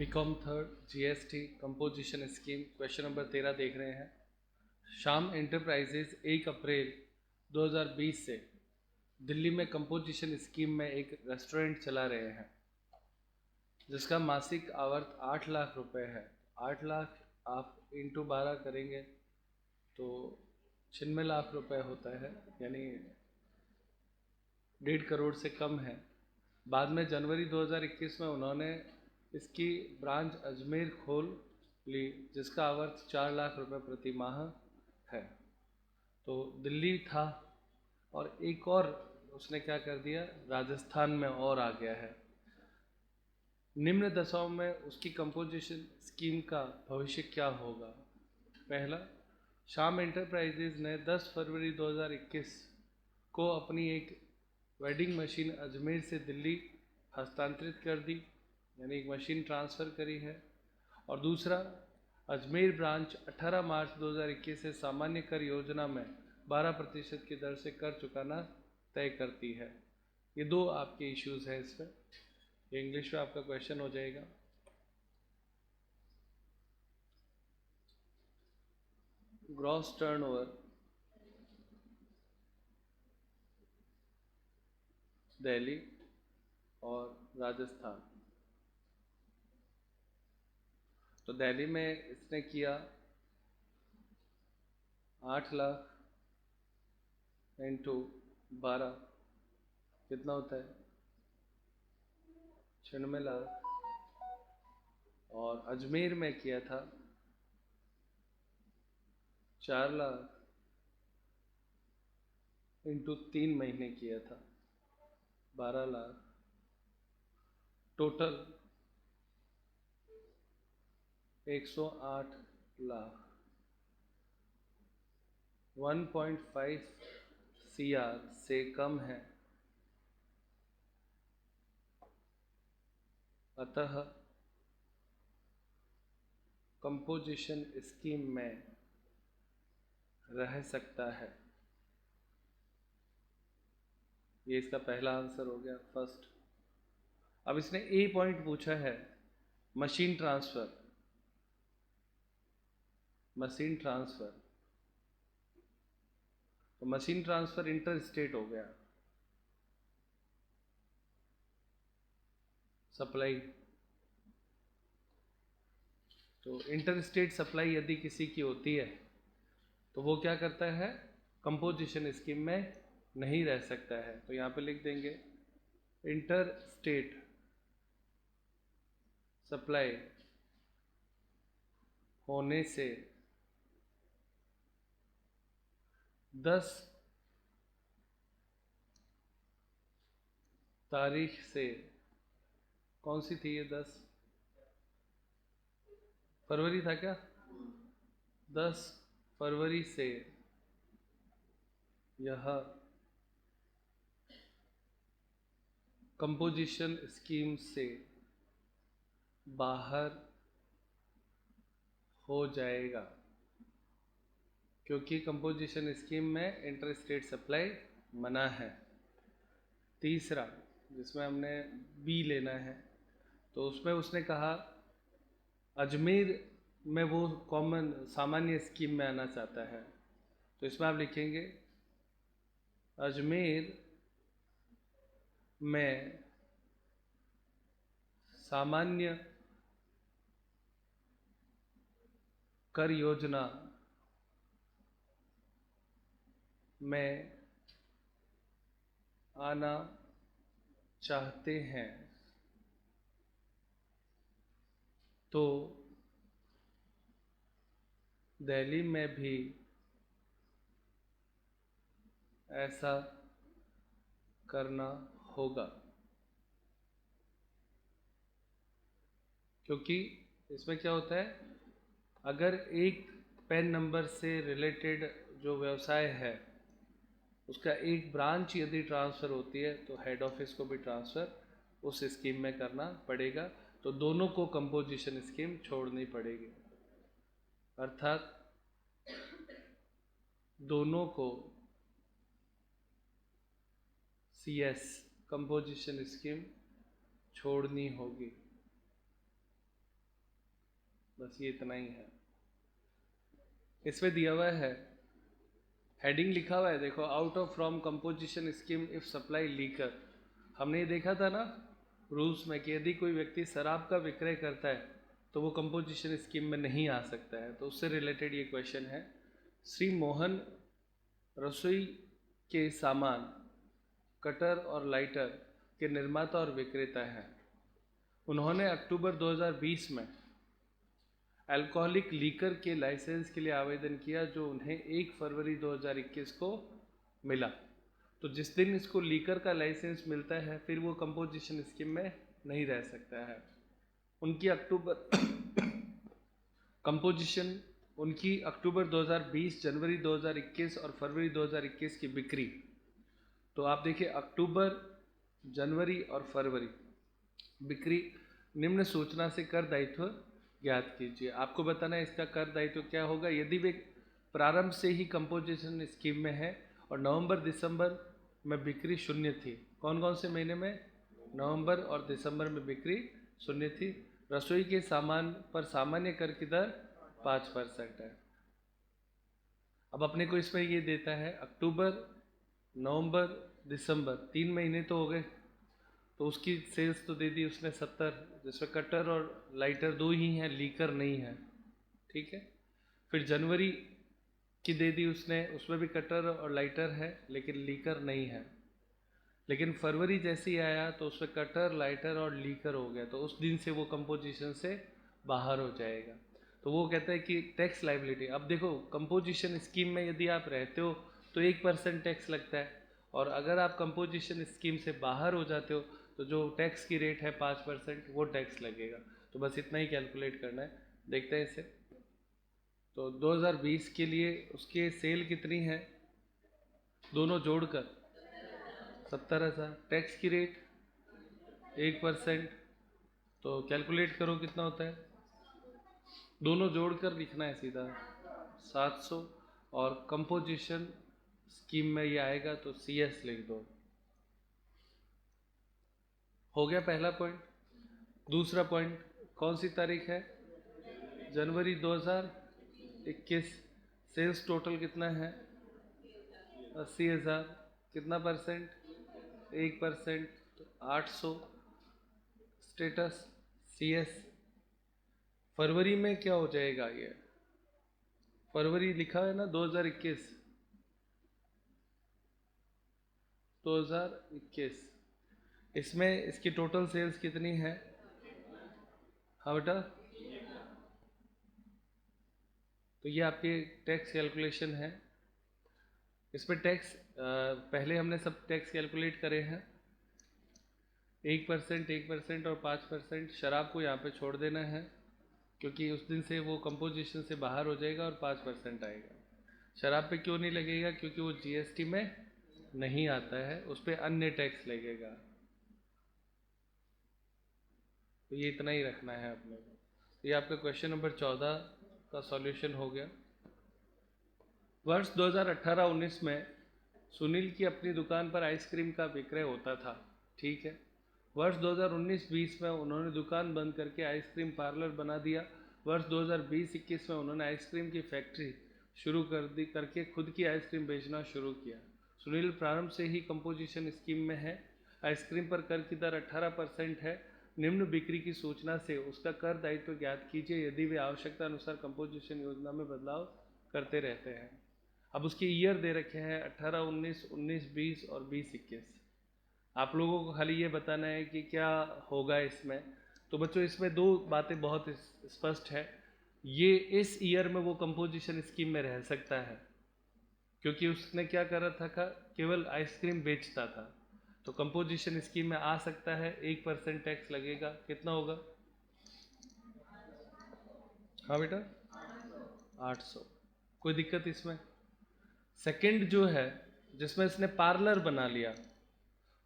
BCom third GST composition scheme question number 13 देख रहे हैं। श्याम एंटरप्राइजेज 1 अप्रैल 2020 से दिल्ली में कंपोजिशन स्कीम में एक रेस्टोरेंट चला रहे हैं जिसका मासिक आवर्त 8 लाख रुपए है। 8 लाख आप इंटू 12 करेंगे तो 96 लाख रुपए होता है, यानी 1.5 करोड़ से कम है। बाद में जनवरी 2021 में उन्होंने इसकी ब्रांच अजमेर खोल ली जिसका आवर्त 4 लाख रुपए प्रति माह है। तो दिल्ली था और एक और उसने क्या कर दिया, राजस्थान में और आ गया है। निम्न दशाओं में उसकी कंपोजिशन स्कीम का भविष्य क्या होगा। पहला, श्याम एंटरप्राइजेज ने 10 फरवरी 2021 को अपनी एक वेडिंग मशीन अजमेर से दिल्ली हस्तांतरित कर दी, यानी एक मशीन ट्रांसफ़र करी है। और दूसरा, अजमेर ब्रांच 18 मार्च 2021 से सामान्य कर योजना में 12% की दर से कर चुकाना तय करती है। ये दो आपके इश्यूज़ हैं इस पर। ये इंग्लिश में आपका क्वेश्चन हो जाएगा। ग्रॉस टर्नओवर दिल्ली और राजस्थान। तो दिल्ली में इसने किया 8 लाख इंटू 12 कितना होता है, 96 लाख। और अजमेर में किया था 4 लाख इंटू 3 महीने किया था 12 लाख। टोटल 108 लाख। 1.5 CR से कम है, अतः कंपोजिशन स्कीम में रह सकता है। ये इसका पहला आंसर हो गया, फर्स्ट। अब इसने ए पॉइंट पूछा है, मशीन ट्रांसफ़र। मशीन ट्रांसफ़र, तो मशीन ट्रांसफ़र इंटर स्टेट हो गया। सप्लाई, तो इंटर स्टेट सप्लाई यदि किसी की होती है तो वो क्या करता है, कंपोजिशन स्कीम में नहीं रह सकता है। तो यहाँ पे लिख देंगे इंटर स्टेट सप्लाई होने से 10 तारीख से, कौन सी थी ये, 10 फरवरी था क्या, 10 फरवरी से यह कंपोजिशन स्कीम से बाहर हो जाएगा, क्योंकि कंपोजिशन स्कीम में इंटर स्टेट सप्लाई मना है। तीसरा, जिसमें हमने बी लेना है, तो उसमें उसने कहा अजमेर में वो कॉमन सामान्य स्कीम में आना चाहता है। तो इसमें आप लिखेंगे अजमेर में सामान्य कर योजना में आना चाहते हैं। तो दिल्ली में भी ऐसा करना होगा, क्योंकि इसमें क्या होता है, अगर एक पैन नंबर से रिलेटेड जो व्यवसाय है उसका एक ब्रांच यदि ट्रांसफ़र होती है तो हेड ऑफिस को भी ट्रांसफ़र उस स्कीम में करना पड़ेगा। तो दोनों को कंपोजिशन स्कीम छोड़नी पड़ेगी, अर्थात दोनों को CS कंपोजिशन स्कीम छोड़नी होगी। बस ये इतना ही है। इसमें दिया हुआ है, हेडिंग लिखा हुआ है, देखो, out of from composition scheme if supply liquor. हमने ये देखा था ना रूल्स में कि यदि कोई व्यक्ति शराब का विक्रय करता है तो वो कंपोजिशन स्कीम में नहीं आ सकता है। तो उससे रिलेटेड ये क्वेश्चन है। श्री मोहन रसोई के सामान, कटर और लाइटर के निर्माता और विक्रेता हैं। उन्होंने अक्टूबर 2020 में अल्कोहलिक लीकर के लाइसेंस के लिए आवेदन किया जो उन्हें 1 फरवरी 2021 को मिला। तो जिस दिन इसको लीकर का लाइसेंस मिलता है फिर वो कंपोजिशन स्कीम में नहीं रह सकता है। उनकी अक्टूबर 2020, जनवरी 2021 और फरवरी 2021 की बिक्री। तो आप देखिए अक्टूबर, जनवरी और फरवरी बिक्री निम्न सूचना से कर दायित्व ज्ञात कीजिए। आपको बताना है इसका कर दायित्व क्या होगा। यदि वे प्रारंभ से ही कंपोजिशन स्कीम में है और नवंबर दिसंबर में बिक्री शून्य थी। कौन कौन से महीने में? नवंबर और दिसंबर में बिक्री शून्य थी। रसोई के सामान पर सामान्य कर की दर 5% है। अब अपने को इसमें ये देता है अक्टूबर, नवंबर, दिसंबर, 3 महीने तो हो गए। तो उसकी सेल्स तो दे दी उसने 70, जिसमें कटर और लाइटर 2 ही हैं, लीकर नहीं है। ठीक है। फिर जनवरी की दे दी उसने, उसमें भी कटर और लाइटर है लेकिन लीकर नहीं है। लेकिन फरवरी जैसे ही आया तो उसमें कटर, लाइटर और लीकर हो गया। तो उस दिन से वो कंपोजिशन से बाहर हो जाएगा। तो वो कहता है कि टैक्स लाइबिलिटी। अब देखो कंपोजिशन स्कीम में यदि आप रहते हो तो 1% टैक्स लगता है, और अगर आप कंपोजिशन स्कीम से बाहर हो जाते हो तो जो टैक्स की रेट है 5% वो टैक्स लगेगा। तो बस इतना ही कैलकुलेट करना है। देखते हैं इसे। तो 2020 के लिए उसके सेल कितनी है, दोनों जोड़कर 70,000। टैक्स की रेट 1%, तो कैलकुलेट करो कितना होता है। दोनों जोड़कर लिखना है सीधा 700, और कंपोजिशन स्कीम में ये आएगा तो CS लिख दो। हो गया पहला पॉइंट। दूसरा पॉइंट, कौन सी तारीख है? जनवरी 2021। सेल्स टोटल कितना है? 80,000। कितना परसेंट? 1%, तो 800। Status CS। फरवरी में क्या हो जाएगा? ये फरवरी लिखा है ना 2021, 2021। इसमें इसकी टोटल सेल्स कितनी है? हाँ बेटा, तो ये आपकी टैक्स कैलकुलेशन है। इसमें टैक्स पहले हमने सब टैक्स कैलकुलेट करे हैं। 1%, 1% और 5%। शराब को यहाँ पे छोड़ देना है क्योंकि उस दिन से वो कंपोजिशन से बाहर हो जाएगा और 5% आएगा। शराब पे क्यों नहीं लगेगा? क्योंकि वो GST में नहीं आता है, उस पर अन्य टैक्स लगेगा। तो ये इतना ही रखना है अपने को। तो ये आपका क्वेश्चन नंबर 14 का सॉल्यूशन हो गया। वर्ष 2018-19 में सुनील की अपनी दुकान पर आइसक्रीम का विक्रय होता था। ठीक है। वर्ष 2019-20 में उन्होंने दुकान बंद करके आइसक्रीम पार्लर बना दिया। वर्ष 2020-21 में उन्होंने आइसक्रीम की फैक्ट्री शुरू करके खुद की आइसक्रीम बेचना शुरू किया। सुनील प्रारंभ से ही कंपोजिशन स्कीम में है। आइसक्रीम पर कर की दर 18% है। निम्न बिक्री की सूचना से उसका कर दायित्व ज्ञात कीजिए यदि वे आवश्यकता अनुसार कंपोजिशन योजना में बदलाव करते रहते हैं। अब उसके ईयर दे रखे हैं 18-19, 19-20 और 20-21। आप लोगों को खाली ये बताना है कि क्या होगा इसमें। तो बच्चों इसमें 2 बातें बहुत स्पष्ट है। ये इस ईयर में वो कंपोजिशन स्कीम में रह सकता है क्योंकि उसने क्या कर रहा था, केवल आइसक्रीम बेचता था। तो कंपोजिशन स्कीम में आ सकता है। 1% टैक्स लगेगा। कितना होगा? हाँ बेटा, 800। कोई दिक्कत इसमें? सेकंड जो है जिसमें इसने पार्लर बना लिया,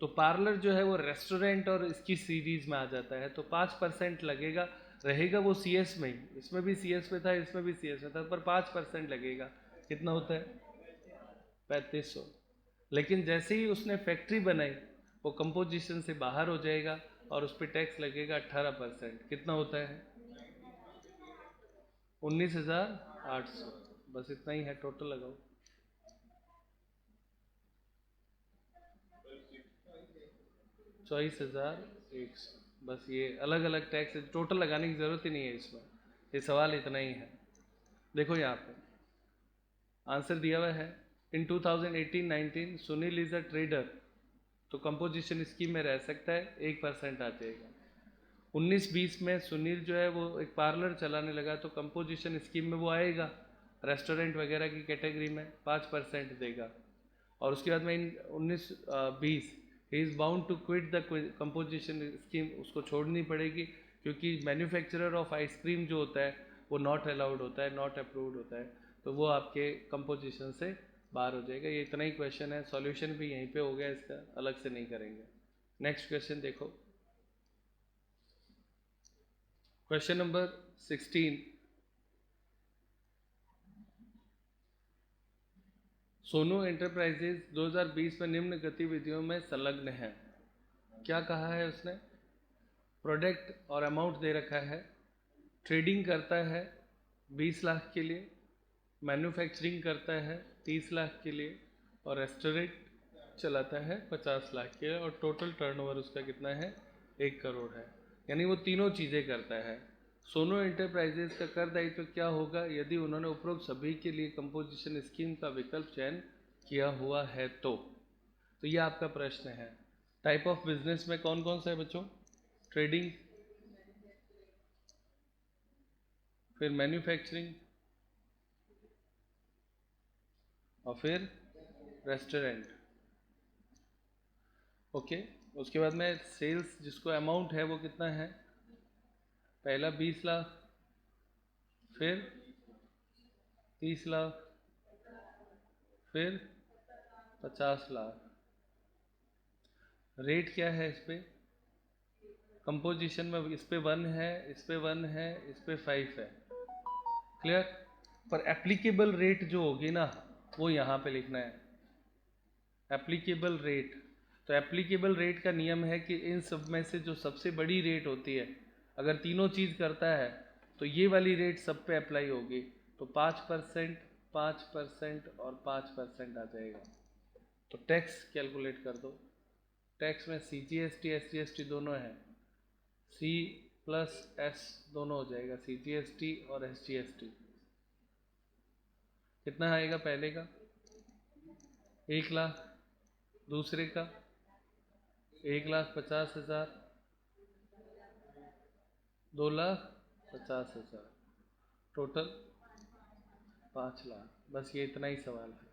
तो पार्लर जो है वो रेस्टोरेंट और इसकी सीरीज में आ जाता है, तो 5% लगेगा। रहेगा वो CS में ही। इसमें भी CS में था, इसमें भी CS में था, पर 5% लगेगा। कितना होता है? 3500। लेकिन जैसे ही उसने फैक्ट्री बनाई वो कंपोजिशन से बाहर हो जाएगा और उस पर टैक्स लगेगा 18%। कितना होता है? 19,800, बस इतना ही है, टोटल लगाओ। 24,100, बस ये अलग अलग टैक्स, टोटल लगाने की ज़रूरत ही नहीं है इसमें, ये सवाल इतना ही है। देखो यहाँ पे आंसर दिया हुआ है, इन 2018-19 सुनील इज़ अ ट्रेडर, तो कंपोजिशन स्कीम में रह सकता है, 1% आ जाएगा। 19-20 में सुनील जो है वो एक पार्लर चलाने लगा, तो कंपोजिशन स्कीम में वो आएगा, रेस्टोरेंट वगैरह की कैटेगरी में 5% देगा। और उसके बाद में in 19-20 he is bound to quit the composition scheme, उसको छोड़नी पड़ेगी, क्योंकि मैन्युफैक्चरर ऑफ आइसक्रीम जो होता है वो नॉट अलाउड होता है, नॉट अप्रूव्ड होता है, तो वो आपके कंपोजिशन से बाहर हो जाएगा। ये इतना ही क्वेश्चन है, सॉल्यूशन भी यहीं पे हो गया, इसका अलग से नहीं करेंगे। नेक्स्ट क्वेश्चन देखो, क्वेश्चन नंबर 16, सोनू एंटरप्राइजेज 2020 में निम्न गतिविधियों में संलग्न है। क्या कहा है उसने? प्रोडक्ट और अमाउंट दे रखा है, ट्रेडिंग करता है 20 लाख के लिए, मैन्युफैक्चरिंग करता है 30 लाख के लिए, और रेस्टोरेंट चलाता है 50 लाख के लिए, और टोटल टर्नओवर उसका कितना है? 1 करोड़ है। यानी वो तीनों चीज़ें करता है। सोनू एंटरप्राइजेज का कर दायित्व क्या होगा यदि उन्होंने उपरोक्त सभी के लिए कंपोजिशन स्कीम का विकल्प चयन किया हुआ है? तो ये आपका प्रश्न है। टाइप ऑफ बिजनेस में कौन कौन सा है बच्चों? ट्रेडिंग, फिर मैन्युफैक्चरिंग, और फिर रेस्टोरेंट। ओके, उसके बाद में सेल्स जिसको अमाउंट है वो कितना है? पहला 20 लाख, फिर 30 लाख, फिर 50 लाख। रेट क्या है इस पे? कंपोजिशन में इस पे 1 है, इस पे 1 है, इस पे 5 है। क्लियर? पर एप्लीकेबल रेट जो होगी ना वो यहाँ पे लिखना है, एप्लीकेबल रेट। तो एप्लीकेबल रेट का नियम है कि इन सब में से जो सबसे बड़ी रेट होती है, अगर तीनों चीज़ करता है तो ये वाली रेट सब पे अप्लाई होगी। तो 5%, 5% और 5% आ जाएगा। तो टैक्स कैलकुलेट कर दो। टैक्स में CGST SGST दोनों है, C प्लस S दोनों हो जाएगा, CGST और SGST। कितना आएगा? पहले का 1 लाख, दूसरे का 1,50,000, 2,50,000, टोटल 5 लाख। बस ये इतना ही सवाल है,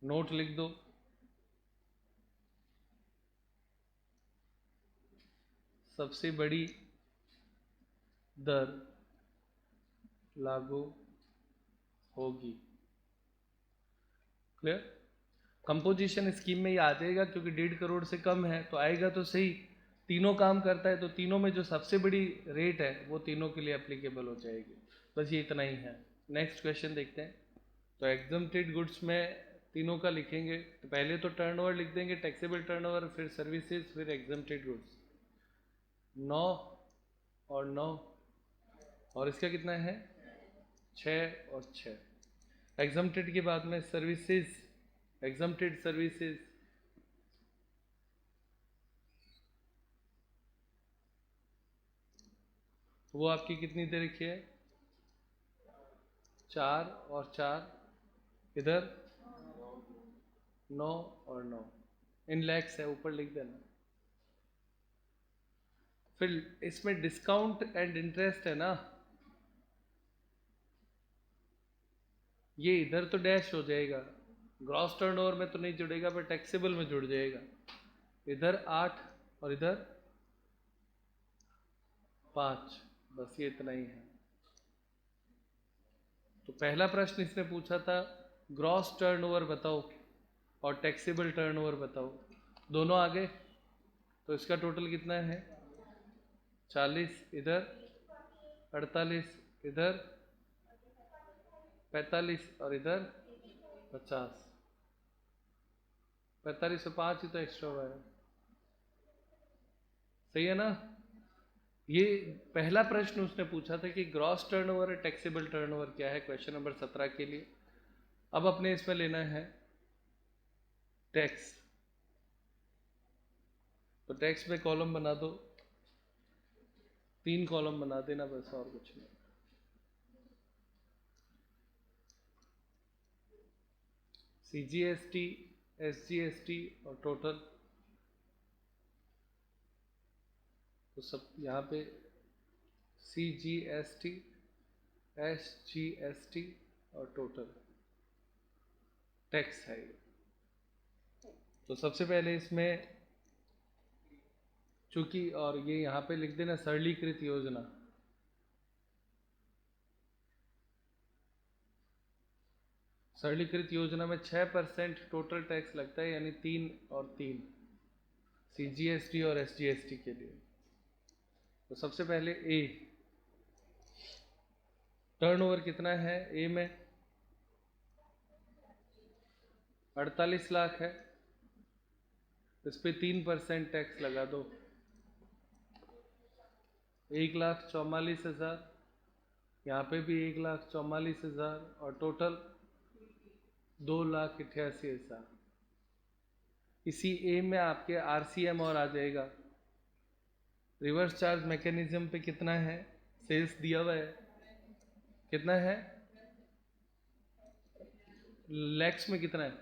नोट लिख दो। सबसे बड़ी दर लागू होगी। क्लियर? कंपोजिशन स्कीम में ये आ जाएगा, क्योंकि 1.5 करोड़ से कम है तो आएगा तो सही, तीनों काम करता है तो तीनों में जो सबसे बड़ी रेट है वो तीनों के लिए एप्लीकेबल हो जाएगी। बस ये इतना ही है। नेक्स्ट क्वेश्चन देखते हैं। तो एग्जम्प्टेड गुड्स में तीनों का लिखेंगे, तो पहले तो टर्नओवर लिख देंगे, टैक्सेबल टर्नओवर, फिर सर्विसेज, फिर एग्जम्प्टेड गुड्स। 9 और 9, और इसका कितना है? 6 और 6। एग्जम्प्टेड के बाद में सर्विसेज, एग्जम्प्टेड सर्विसेज, वो आपकी कितनी दे रखी है? 4 और 4, इधर 9 और 9, इन लैक्स है, ऊपर लिख देना। फिर इसमें डिस्काउंट एंड इंटरेस्ट है ना, ये इधर तो डैश हो जाएगा, ग्रॉस टर्नओवर में तो नहीं जुड़ेगा पर टैक्सेबल में जुड़ जाएगा। इधर 8 और इधर 5, बस ये इतना ही है। तो पहला प्रश्न इसने पूछा था ग्रॉस टर्नओवर बताओ और टैक्सेबल टर्नओवर बताओ, दोनों आ गए। तो इसका टोटल कितना है? 40, इधर 48, इधर 45 और इधर 50। 45 से 5 ही तो एक्स्ट्रा हुआ है, सही है ना? ये पहला प्रश्न उसने पूछा था कि ग्रॉस टर्नओवर और टैक्सेबल टर्नओवर क्या है, क्वेश्चन नंबर 17 के लिए। अब अपने इसमें लेना है टैक्स, तो टैक्स में कॉलम बना दो, 3 कॉलम बना देना बस, और कुछ नहीं। CGST, SGST और टोटल, तो सब यहाँ पे CGST, SGST और टोटल टैक्स है ये। तो सबसे पहले इसमें चूंकि, और ये यहाँ पे लिख देना सरलीकृत योजना, सरलीकृत योजना में 6% टोटल टैक्स लगता है, यानी 3 और 3 CGST और SGST के लिए। तो सबसे पहले ए, टर्नओवर कितना है ए में, 48 लाख है, इस पे 3% टैक्स लगा दो, 1,44,000, यहाँ पे भी 1,44,000 और टोटल 2,88,000। इसी ए में आपके RCM और आ जाएगा, रिवर्स चार्ज मैकेनिज्म पे कितना है, सेल्स दिया हुआ है, कितना है, लैक्स में कितना है,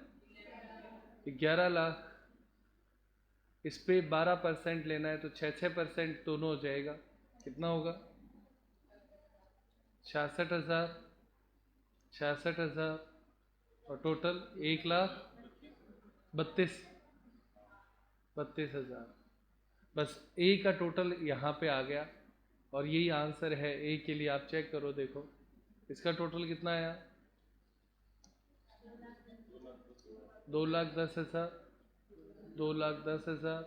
11 लाख, इस पे 12% लेना है, तो 6% दोनों हो जाएगा, कितना होगा, 66,000 और टोटल 1,32,000। बस ए का टोटल यहाँ पे आ गया, और यही आंसर है ए के लिए। आप चेक करो, देखो इसका टोटल कितना आया, 2,10,000, 2,10,000,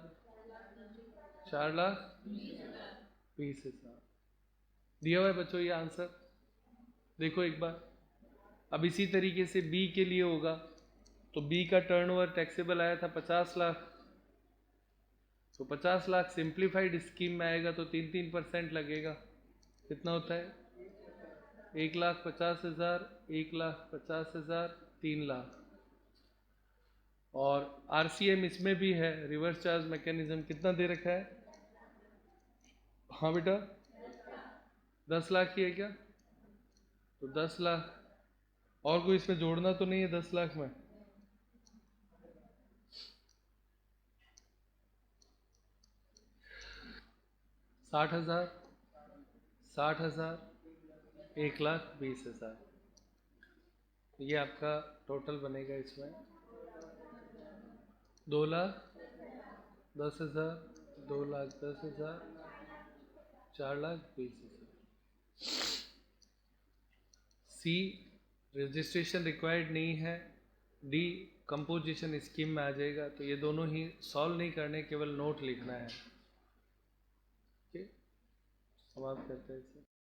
4,20,000 दिया हुआ है बच्चों ये आंसर। देखो एक बार, अब इसी तरीके से बी के लिए होगा, तो बी का टर्नओवर टैक्सेबल आया था 50 लाख, तो 50 लाख सिंप्लीफाइड स्कीम में आएगा तो 3% लगेगा, कितना होता है, 1,50,000, 1,50,000, 3 लाख। और RCM इसमें भी है, रिवर्स चार्ज मैकेनिज्म, कितना दे रखा है, हाँ बेटा 10 लाख ही है क्या, तो 10 लाख, और कोई इसमें जोड़ना तो नहीं है 10 लाख में, 60,000, 60,000, 1,20,000, ये आपका टोटल बनेगा इसमें 2,10,000, 2,10,000, 4,20,000। सी, रजिस्ट्रेशन रिक्वायर्ड नहीं है, डी कंपोजिशन स्कीम में आ जाएगा, तो ये दोनों ही सॉल्व नहीं करने, केवल नोट लिखना है। समाप्त करते हैं इसे।